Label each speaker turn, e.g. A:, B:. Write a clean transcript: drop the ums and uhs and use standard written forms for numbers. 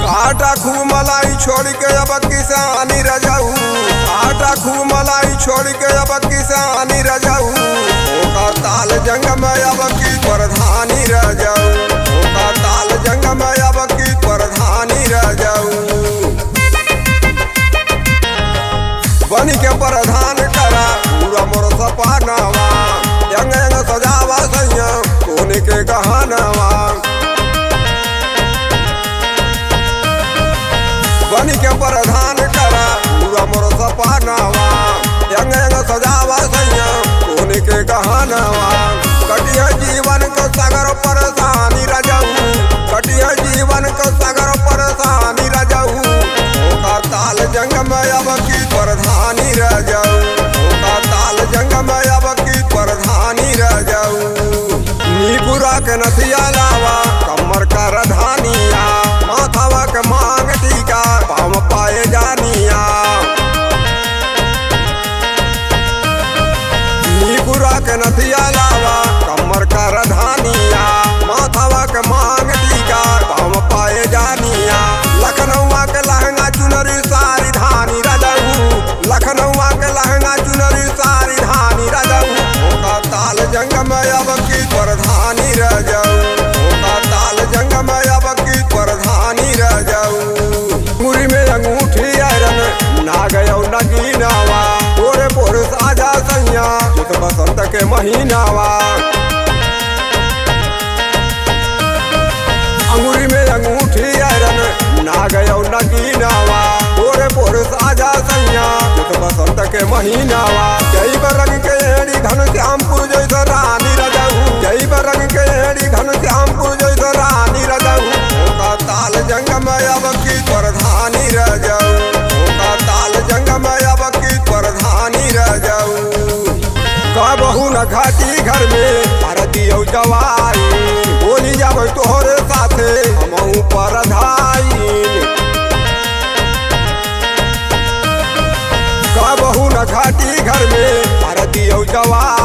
A: आटा खूब मलाई छोड़ के अब किसानी रजाऊ, आटा खूब मलाई छोड़ के अब किसानी रजाऊ, ओका ताल जंग में अब की प्रधानी रजाऊ, ओका ताल जंग में अब की प्रधानी रजाऊ। बनी के प्रधान करा पूरा मोर सपनावा, यंग यंग सजावा सैया सोने के गहनावा। बनी के प्रधान करा पूरा मोर सपनावा, यंग यंग सजावा सैया सोने के गहनावा। कटिया जीवन को सागर परेशानी रजाऊ, कटिया जीवन को सागर परेशानी रजाऊ, ओका ताल जंग में अब की प्रधानी रजाऊ, ओका ताल जंग में अब की प्रधानी रजाऊ। नीपुरा के नथिया लावा कमर का रधानिया, माथावा के मांग टीका पाम पाए जानिया। नीपुरा के नथिया लावा कमर का रधानिया, माथावा के मांग टीका पाम पाए जानिया। लखनऊआ के लहंगा चुनरी सारी धानी रजाऊ, लखनऊआ के लहंगा चुनरी सारी धानी रजाऊ, ओका ताल जंग में अब की प्रधानी रजाऊ, ओका ताल जंग में अब की प्रधानी रजाऊ। मुरी में अंगूठी आयरन ना गयो नगीनावा, पोरे पोरे साजा सैया चित बसंत के महीनावा। अंगूरी में अंगूठी आयरन ना गयो नगीनावा, पोरे पोरे साजा सैया चित बसंत के महीनावा। जय रंग के एड़ी घन श्यामपुर जैसा रानी रजाऊ, जय रंग के एड़ी घन श्यामपुर जैसा रानी रजाऊ, ओका ताल जंग में अब की प्रधानी रजाऊ, ओका ताल जंग में अब की प्रधानी रजाऊ। का बहू न घाटी घर में भारती जवाई, बोली जाब तोहरे साथे हमहू परधाई। का बहू न घाटी घर में भारती जवाई,